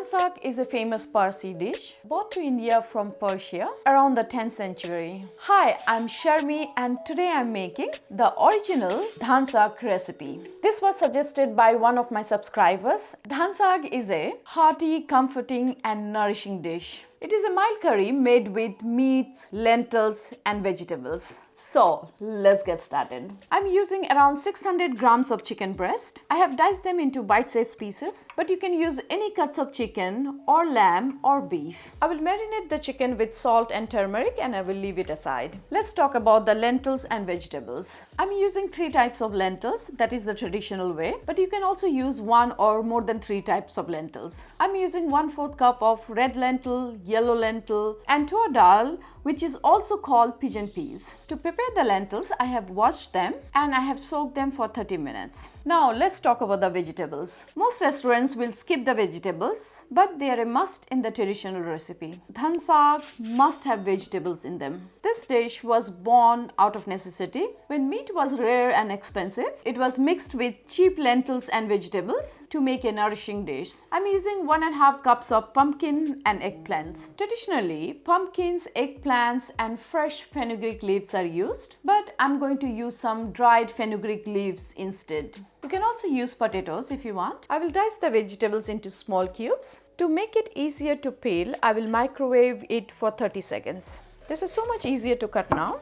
Dhansak is a famous Parsi dish brought to India from Persia around the 10th century. Hi, I'm Sharmi and today I'm making the original Dhansak recipe. This was suggested by one of my subscribers. Dhansak is a hearty, comforting and nourishing dish. It is a mild curry made with meats, lentils and vegetables. So let's get started. I'm using around 600 grams of chicken breast. I have diced them into bite-sized pieces, but you can use any cuts of chicken or lamb or beef. I will marinate the chicken with salt and turmeric and I will leave it aside. Let's talk about the lentils and vegetables. I'm using 3 types of lentils, that is the traditional way, but you can also use 1 or more than 3 types of lentils. I'm using 1/4 cup of red lentil, yellow lentil and Toor dal, which is also called pigeon peas. To prepare the lentils, I have washed them and I have soaked them for 30 minutes. Now let's talk about the vegetables. Most restaurants will skip the vegetables, but they are a must in the traditional recipe. Dhansak must have vegetables in them. This dish was born out of necessity. When meat was rare and expensive, it was mixed with cheap lentils and vegetables to make a nourishing dish. I'm using 1.5 cups of pumpkin and eggplants. Traditionally, pumpkins, eggplants and fresh fenugreek leaves are used, but I'm going to use some dried fenugreek leaves instead. You can also use potatoes if you want. I will dice the vegetables into small cubes. To make it easier to peel, I will microwave it for 30 seconds. This is so much easier to cut now.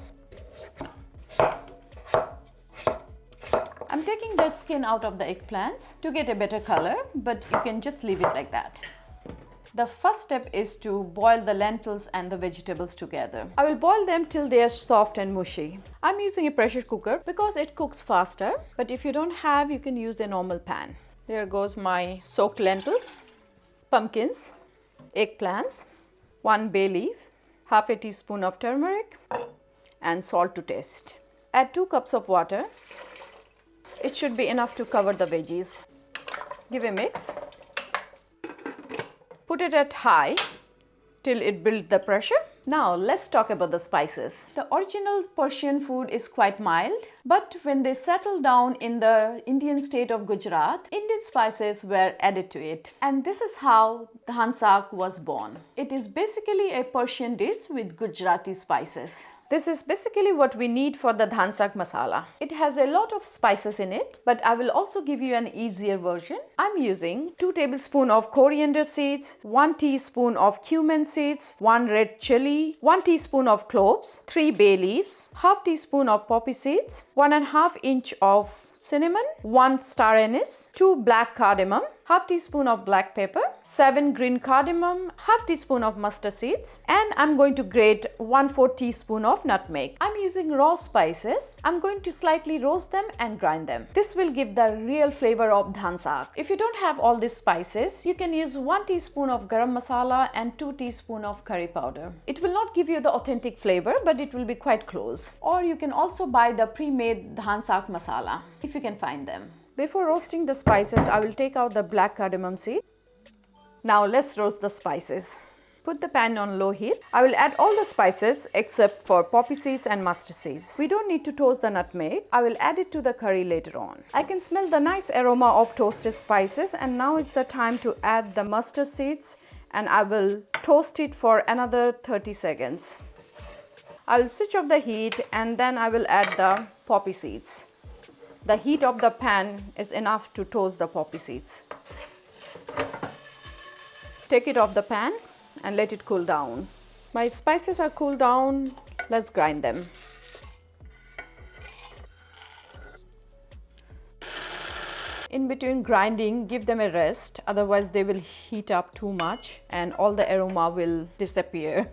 I'm taking that skin out of the eggplants to get a better color, but you can just leave it like that. The first step is to boil the lentils and the vegetables together. I will boil them till they are soft and mushy. I'm using a pressure cooker because it cooks faster, but if you don't have, you can use a normal pan. There goes my soaked lentils, pumpkins, eggplants, 1 bay leaf, half a teaspoon of turmeric and salt to taste. Add 2 cups of water. It should be enough to cover the veggies. Give a mix. Put it at high till it builds the pressure. Now let's talk about the spices. The original Persian food is quite mild, but when they settled down in the Indian state of Gujarat, Indian spices were added to it. And this is how Dhansak was born. It is basically a Persian dish with Gujarati spices. This is basically what we need for the Dhansak Masala. It has a lot of spices in it, but I will also give you an easier version. I'm using 2 tablespoons of coriander seeds, 1 teaspoon of cumin seeds, 1 red chilli, 1 teaspoon of cloves, 3 bay leaves, half teaspoon of poppy seeds, 1.5 inch of cinnamon, 1 star anise, 2 black cardamom, half teaspoon of black pepper, 7 green cardamom, half teaspoon of mustard seeds, and I'm going to grate 1/4 teaspoon of nutmeg. I'm using raw spices. I'm going to slightly roast them and grind them. This will give the real flavor of Dhansak. If you don't have all these spices, you can use 1 teaspoon of garam masala and 2 teaspoon of curry powder. It will not give you the authentic flavor, but it will be quite close. Or you can also buy the pre-made Dhansak masala if you can find them. Before roasting the spices, I will take out the black cardamom seed. Now let's roast the spices. Put the pan on low heat. I will add all the spices except for poppy seeds and mustard seeds. We don't need to toast the nutmeg. I will add it to the curry later on. I can smell the nice aroma of toasted spices, and now it's the time to add the mustard seeds, and I will toast it for another 30 seconds. I will switch off the heat and then I will add the poppy seeds. The heat of the pan is enough to toast the poppy seeds. Take it off the pan and let it cool down. My spices are cooled down. Let's grind them. In between grinding, give them a rest, otherwise they will heat up too much and all the aroma will disappear.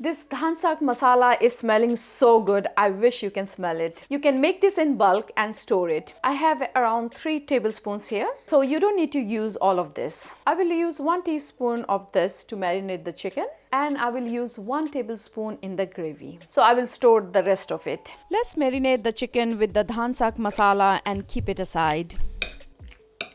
This Dhansak masala is smelling so good. I wish you can smell it. You can make this in bulk and store it. I have around 3 tablespoons here, so you don't need to use all of this. I will use 1 teaspoon of this to marinate the chicken, and I will use 1 tablespoon in the gravy. So I will store the rest of it. Let's marinate the chicken with the Dhansak masala and keep it aside.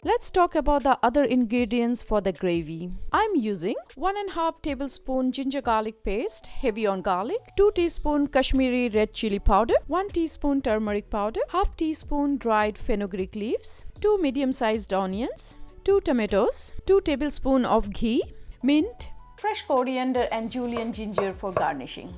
Let's talk about the other ingredients for the gravy. I'm using 1.5 tablespoon ginger garlic paste, heavy on garlic, 2 teaspoon Kashmiri red chili powder, 1 teaspoon turmeric powder, half teaspoon dried fenugreek leaves, 2 medium-sized onions, 2 tomatoes, 2 tablespoons of ghee, mint, fresh coriander and julienne ginger for garnishing.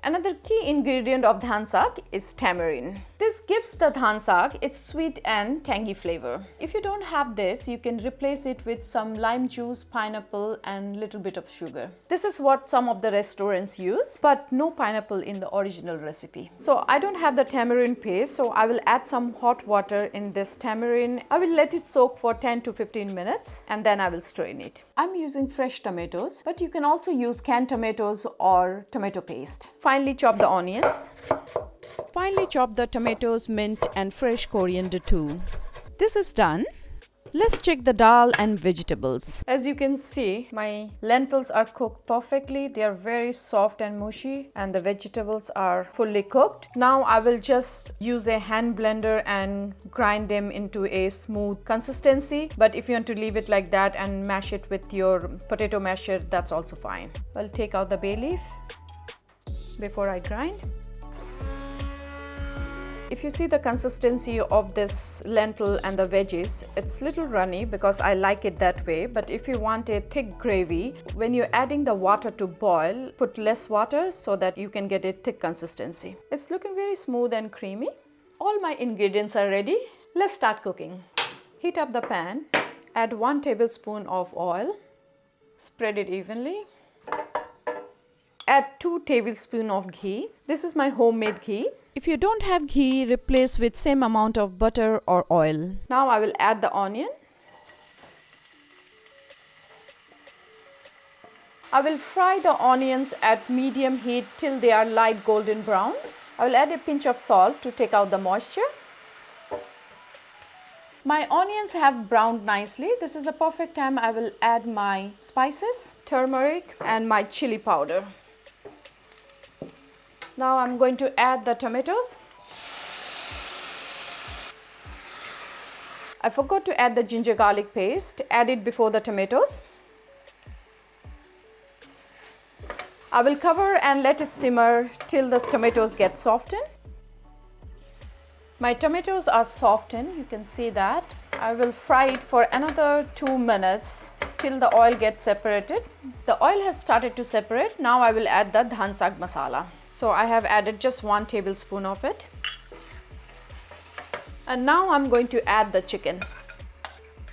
Another key ingredient of dhansak is tamarind. This gives the dhansak its sweet and tangy flavor. If you don't have this, you can replace it with some lime juice, pineapple and little bit of sugar. This is what some of the restaurants use, but no pineapple in the original recipe. So I don't have the tamarind paste, so I will add some hot water in this tamarind. I will let it soak for 10 to 15 minutes and then I will strain it. I'm using fresh tomatoes, but you can also use canned tomatoes or tomato paste. Finely chop the onions. Finely chop the tomatoes, mint and fresh coriander too. This is done. Let's check the dal and vegetables. As you can see, my lentils are cooked perfectly. They are very soft and mushy and the vegetables are fully cooked. Now I will just use a hand blender and grind them into a smooth consistency. But if you want to leave it like that and mash it with your potato masher, that's also fine. I'll take out the bay leaf before I grind. If you see the consistency of this lentil and the veggies, it's little runny because I like it that way. But if you want a thick gravy, when you're adding the water to boil, put less water so that you can get a thick consistency. It's looking very smooth and creamy. All my ingredients are ready. Let's start cooking. Heat up the pan, add 1 tablespoon of oil, spread it evenly. Add 2 tablespoons of ghee. This is my homemade ghee. If you don't have ghee, replace with same amount of butter or oil. Now I will add the onion. I will fry the onions at medium heat till they are light golden brown. I will add a pinch of salt to take out the moisture. My onions have browned nicely. This is a perfect time I will add my spices, turmeric and my chili powder. Now I'm going to add the tomatoes. I forgot to add the ginger garlic paste. Add it before the tomatoes. I will cover and let it simmer till the tomatoes get softened. My tomatoes are softened, you can see that. I will fry it for another 2 minutes till the oil gets separated. The oil has started to separate. Now I will add the Dhansak Masala. So I have added just 1 tablespoon of it. And now I'm going to add the chicken.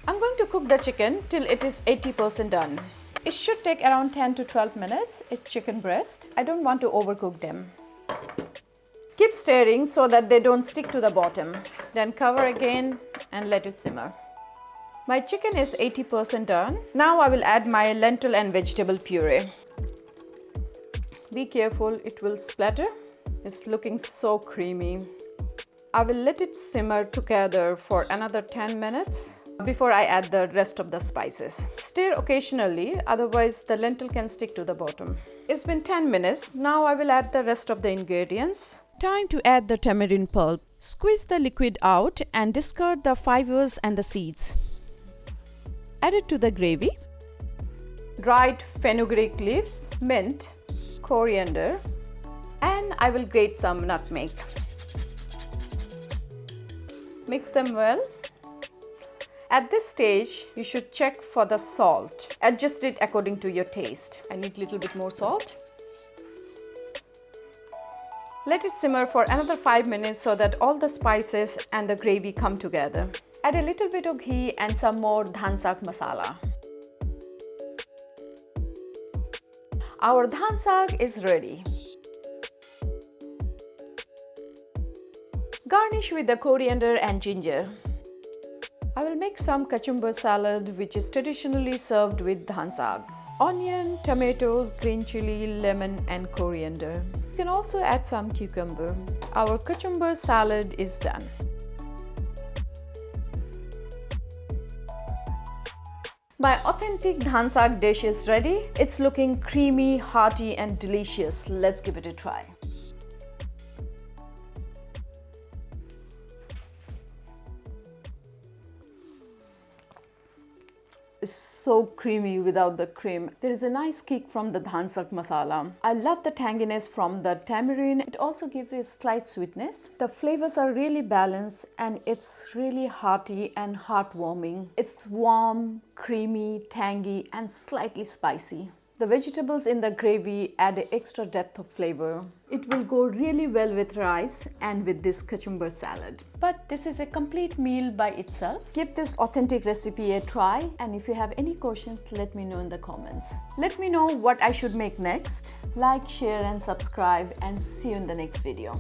I'm going to cook the chicken till it is 80% done. It should take around 10 to 12 minutes. It's chicken breast. I don't want to overcook them. Keep stirring so that they don't stick to the bottom. Then cover again and let it simmer. My chicken is 80% done. Now I will add my lentil and vegetable puree. Be careful, it will splatter. It's looking so creamy. I will let it simmer together for another 10 minutes before I add the rest of the spices. Stir occasionally, otherwise the lentil can stick to the bottom. It's been 10 minutes. Now I will add the rest of the ingredients. Time to add the tamarind pulp. Squeeze the liquid out and discard the fibers and the seeds. Add it to the gravy. Dried fenugreek leaves, mint, coriander, and I will grate some nutmeg. Mix them well. At this stage, you should check for the salt. Adjust it according to your taste. I need a little bit more salt. Let it simmer for another 5 minutes so that all the spices and the gravy come together. Add a little bit of ghee and some more Dhansak Masala. Our dhansak is ready. Garnish with the coriander and ginger. I will make some cucumber salad which is traditionally served with dhansak. Onion, tomatoes, green chili, lemon and coriander. You can also add some cucumber. Our cucumber salad is done. My authentic dhansak dish is ready. It's looking creamy, hearty and delicious. Let's give it a try. is so creamy without the cream. There is a nice kick from the Dhansak Masala. I love the tanginess from the tamarind. It also gives a slight sweetness. The flavors are really balanced and it's really hearty and heartwarming. It's warm, creamy, tangy and slightly spicy. The vegetables in the gravy add an extra depth of flavor. It will go really well with rice and with this cucumber salad. But this is a complete meal by itself. Give this authentic recipe a try, and if you have any questions, let me know in the comments. Let me know what I should make next. Like, share and subscribe, and see you in the next video.